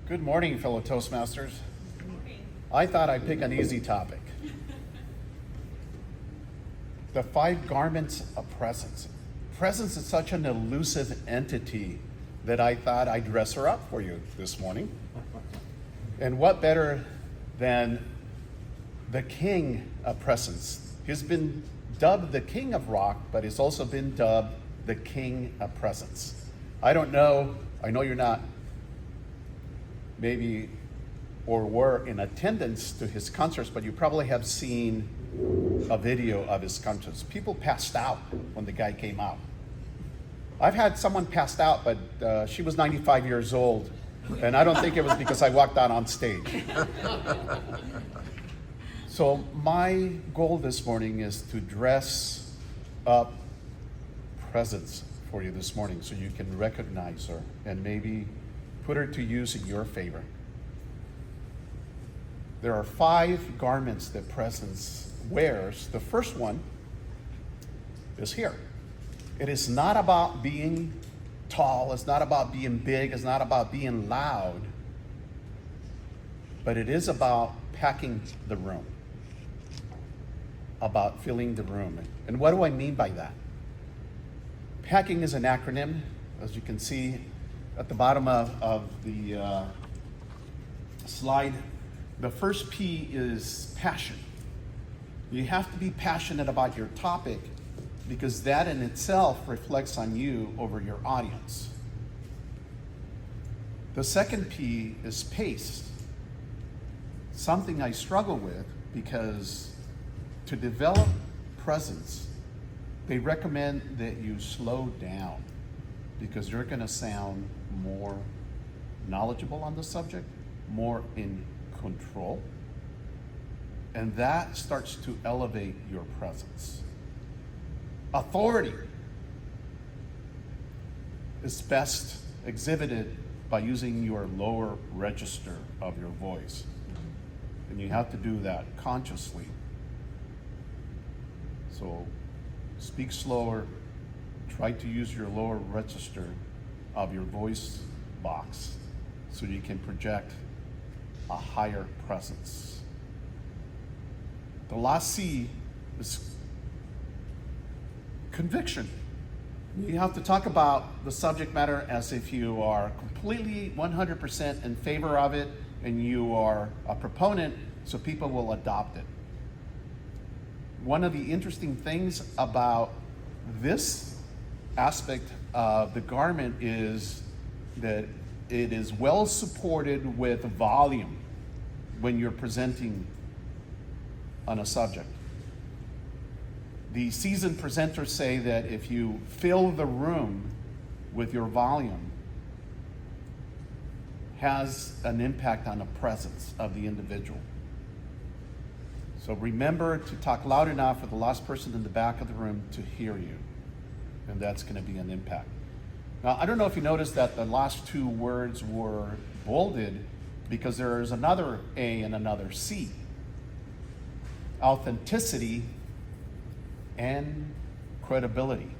Good morning, fellow Toastmasters. I thought I'd pick an easy topic. The 5 garments of presence. Presence is such an elusive entity that I thought I'd dress her up for you this morning. And what better than the king of presence? He's been dubbed the king of rock, but he's also been dubbed the king of presence. I don't know, I know you're not maybe or were in attendance to his concerts, but you probably have seen a video of his concerts. People passed out when the guy came out. I've had someone passed out, but she was 95 years old, and I don't think it was because I walked out on stage. So my goal this morning is to dress up presence for you this morning so you can recognize her and maybe put her to use in your favor. There are 5 garments that presence wears. The first one is here. It is not about being tall, it's not about being big, it's not about being loud, but it is about packing the room, about filling the room. And what do I mean by that? Packing is an acronym, as you can see at the bottom of the slide. The first P is passion. You have to be passionate about your topic because that in itself reflects on you over your audience. The second P is pace. Something I struggle with because to develop presence, they recommend that you slow down because you're going to sound more knowledgeable on the subject, more in control, and that starts to elevate your presence. Authority is best exhibited by using your lower register of your voice, and you have to do that consciously. So speak slower, try to use your lower register of your voice box so you can project a higher presence. The last C is conviction. You have to talk about the subject matter as if you are completely 100% in favor of it and you are a proponent, so people will adopt it. One of the interesting things about this aspect of the garment is that it is well supported with volume when you're presenting on a subject. The seasoned presenters say that if you fill the room with your volume, has an impact on the presence of the individual. So remember to talk loud enough for the last person in the back of the room to hear you, and that's going to be an impact. Now, I don't know if you noticed that the last 2 words were bolded because there is another A and another C. Authenticity and credibility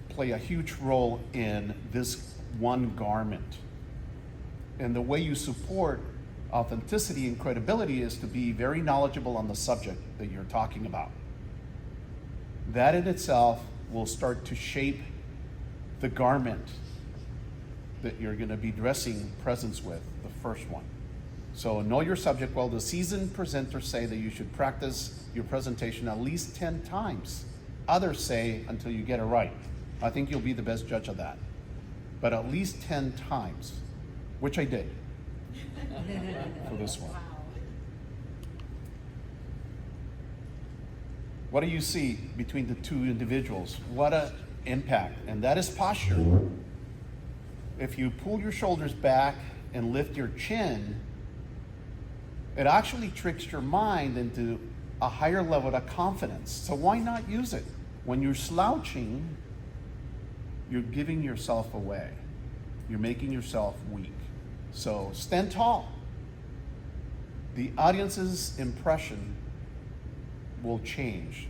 play a huge role in this one garment. And the way you support authenticity and credibility is to be very knowledgeable on the subject that you're talking about. That in itself will start to shape the garment that you're going to be dressing presence with, the first one. So know your subject well. The seasoned presenters say that you should practice your presentation at least 10 times. Others say until you get it right. I think you'll be the best judge of that. But at least 10 times, which I did for this one. What do you see between the 2 individuals? What an impact, and that is posture. If you pull your shoulders back and lift your chin, it actually tricks your mind into a higher level of confidence. So why not use it? When you're slouching, you're giving yourself away. You're making yourself weak. So stand tall. The audience's impression will change.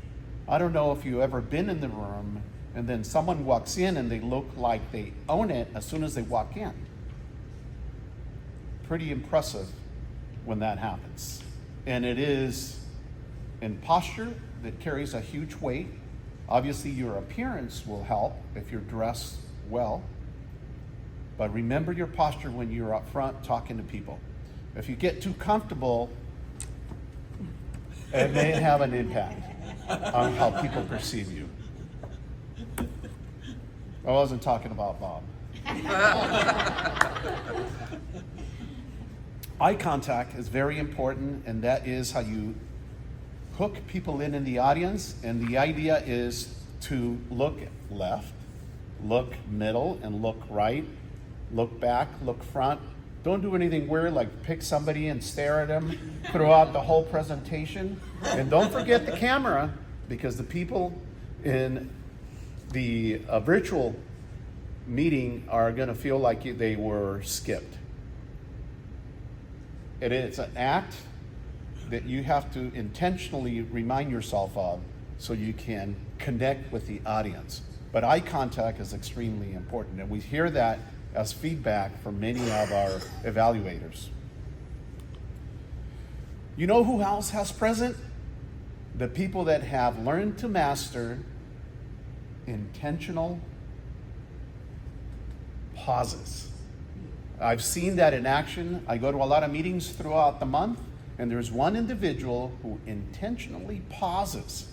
I don't know if you've ever been in the room and then someone walks in and they look like they own it as soon as they walk in. Pretty impressive when that happens. And it is in posture that carries a huge weight. Obviously, your appearance will help if you're dressed well. But remember your posture when you're up front talking to people. If you get too comfortable, it may have an impact on how people perceive you. I wasn't talking about Bob. Eye contact is very important, and that is how you hook people in the audience. And the idea is to look left, look middle, and look right. Look back, look front. Don't do anything weird like pick somebody and stare at them throughout the whole presentation. And don't forget the camera, because the people in the virtual meeting are going to feel like they were skipped. It is an act that you have to intentionally remind yourself of so you can connect with the audience. But eye contact is extremely important, and we hear that as feedback from many of our evaluators. You know who else has present? The people that have learned to master intentional pauses. I've seen that in action. I go to a lot of meetings throughout the month, and there's one individual who intentionally pauses,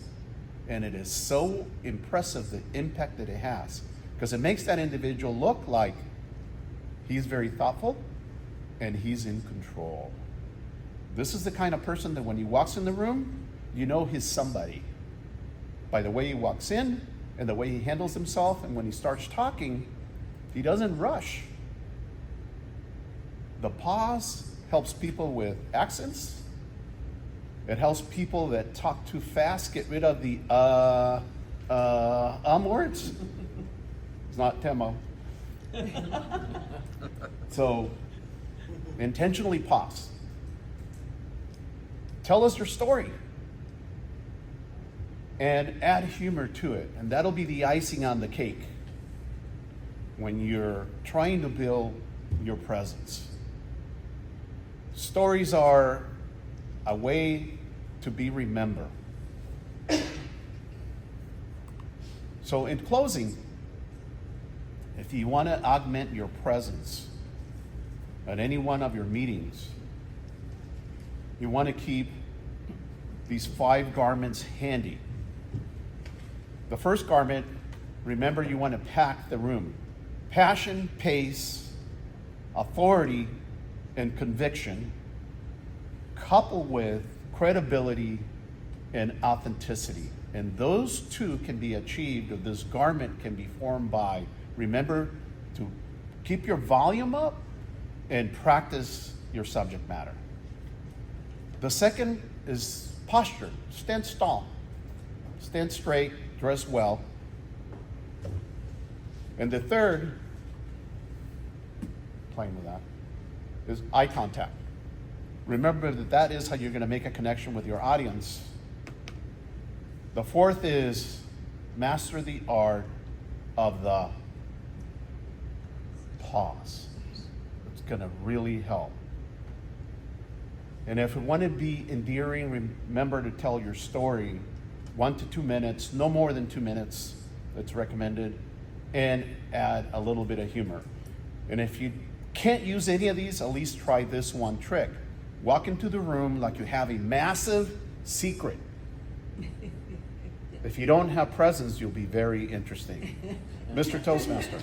and it is so impressive the impact that it has, because it makes that individual look like he's very thoughtful and he's in control. This is the kind of person that when he walks in the room, you know he's somebody by the way he walks in and the way he handles himself. And when he starts talking, he doesn't rush. The pause helps people with accents. It helps people that talk too fast get rid of the words. It's not Temo. So, intentionally pause. Tell us your story. And add humor to it. And that'll be the icing on the cake when you're trying to build your presence. Stories are a way to be remembered. So in closing, if you want to augment your presence at any one of your meetings, you want to keep these 5 garments handy. The first garment, remember, you want to pack the room. Passion, pace, authority, and conviction, coupled with credibility and authenticity. And those two can be achieved, or this garment can be formed by, remember to keep your volume up and practice your subject matter. The second is posture. Stand tall, stand straight, dress well. And the third, playing with that, is eye contact. Remember that is how you're going to make a connection with your audience. The fourth is master the art of the pause. It's going to really help. And if you want to be endearing, remember to tell your story 1 to 2 minutes, no more than 2 minutes, that's recommended, and add a little bit of humor. And if you can't use any of these, at least try this one trick. Walk into the room like you have a massive secret. If you don't have presence, you'll be very interesting. Mr. Toastmaster.